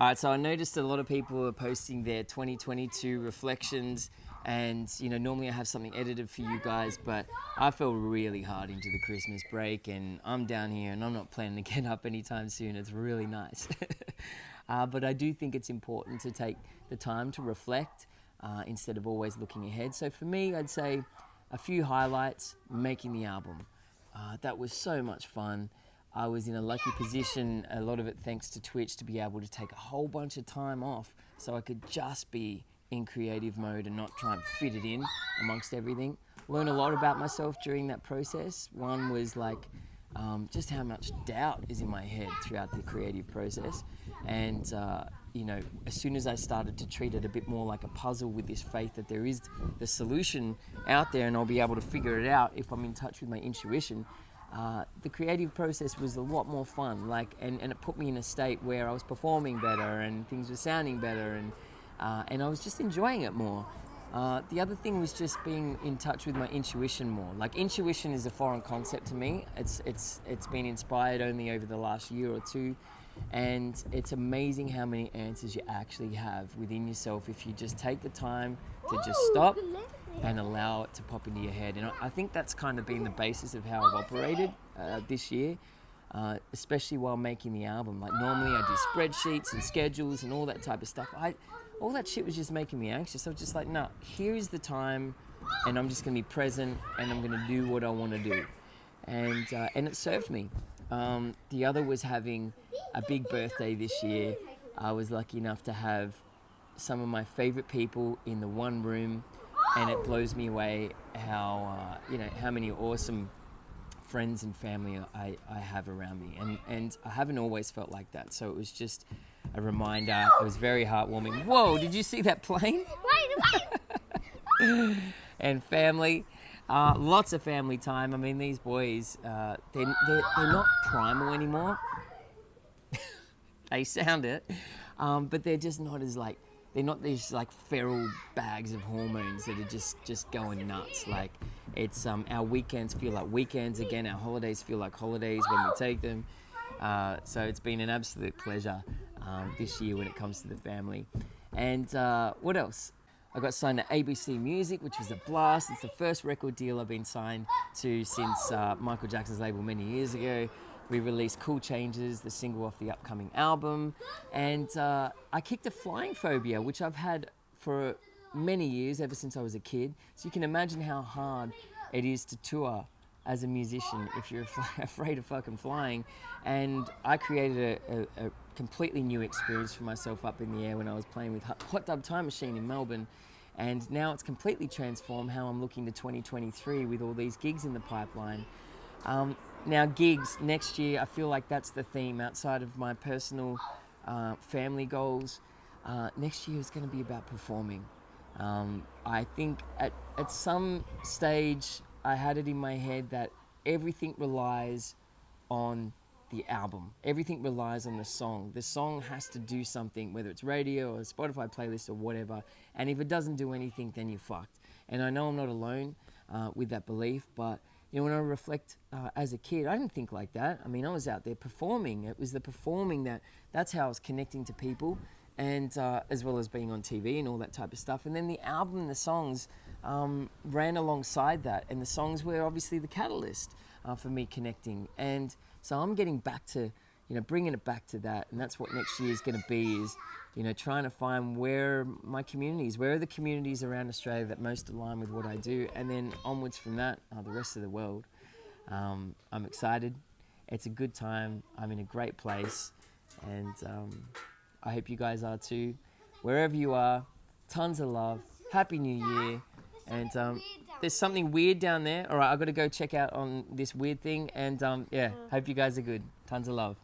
All right, so I noticed a lot of people are posting their 2022 reflections, and normally I have something edited for you guys, but I fell really hard into the Christmas break, and I'm down here, and I'm not planning to get up anytime soon. It's really nice, but I do think it's important to take the time to reflect instead of always looking ahead. So for me, I'd say a few highlights: making the album. That was so much fun. I was in a lucky position, a lot of it thanks to Twitch, to be able to take a whole bunch of time off so I could just be in creative mode and not try and fit it in amongst everything. Learned a lot about myself during that process. One was like just how much doubt is in my head throughout the creative process. And, as soon as I started to treat it a bit more like a puzzle with this faith that there is the solution out there and I'll be able to figure it out if I'm in touch with my intuition, the creative process was a lot more fun, and it put me in a state where I was performing better and things were sounding better, and I was just enjoying it more. The other thing was just being in touch with my intuition more. Like, intuition is a foreign concept to me. It's been inspired only over the last year or two, and it's amazing how many answers you actually have within yourself if you just take the time to just stop and allow it to pop into your head. And I think that's kind of been the basis of how I've operated this year, especially while making the album. Like, normally I do spreadsheets and schedules and all that type of stuff. All that shit was just making me anxious. I was just like, no, here is the time, and I'm just going to be present, and I'm going to do what I want to do. And it served me. The other was having a big birthday this year. I was lucky enough to have some of my favorite people in the one room, and it blows me away how many awesome friends and family I have around me, and I haven't always felt like that. So it was just a reminder. It was very heartwarming. Whoa, did you see that plane? And family, lots of family time. I mean, these boys, they're not primal anymore. They sound it, but they're just not as they're not these feral bags of hormones that are just going nuts. Like, it's our weekends feel like weekends again. Our holidays feel like holidays when we take them. So it's been an absolute pleasure this year when it comes to the family. And what else? I got signed to ABC Music, which was a blast. It's the first record deal I've been signed to since Michael Jackson's label many years ago. We released Cool Changes, the single off the upcoming album. And I kicked a flying phobia, which I've had for many years, ever since I was a kid. So you can imagine how hard it is to tour as a musician if you're afraid of fucking flying. And I created a completely new experience for myself up in the air when I was playing with Hot Dub Time Machine in Melbourne. And now it's completely transformed how I'm looking to 2023 with all these gigs in the pipeline. Now, gigs next year, I feel like that's the theme outside of my personal family goals. Next year is going to be about performing. I think at some stage I had it in my head that everything relies on the album. Everything relies on the song. The song has to do something, whether it's radio or a Spotify playlist or whatever. And if it doesn't do anything, then you're fucked. And I know I'm not alone with that belief, but when I reflect as a kid, I didn't think like that. I mean, I was out there performing. It was the performing that's how I was connecting to people, and as well as being on TV and all that type of stuff. And then the album and the songs ran alongside that, and the songs were obviously the catalyst for me connecting. And so I'm getting back to, bringing it back to that, and that's what next year is going to be, is, trying to find where are the communities around Australia that most align with what I do, and then onwards from that, the rest of the world. I'm excited. It's a good time. I'm in a great place, and I hope you guys are too. Wherever you are, tons of love. Happy New Year. And there's something weird down there. All right, I've got to go check out on this weird thing. And hope you guys are good. Tons of love.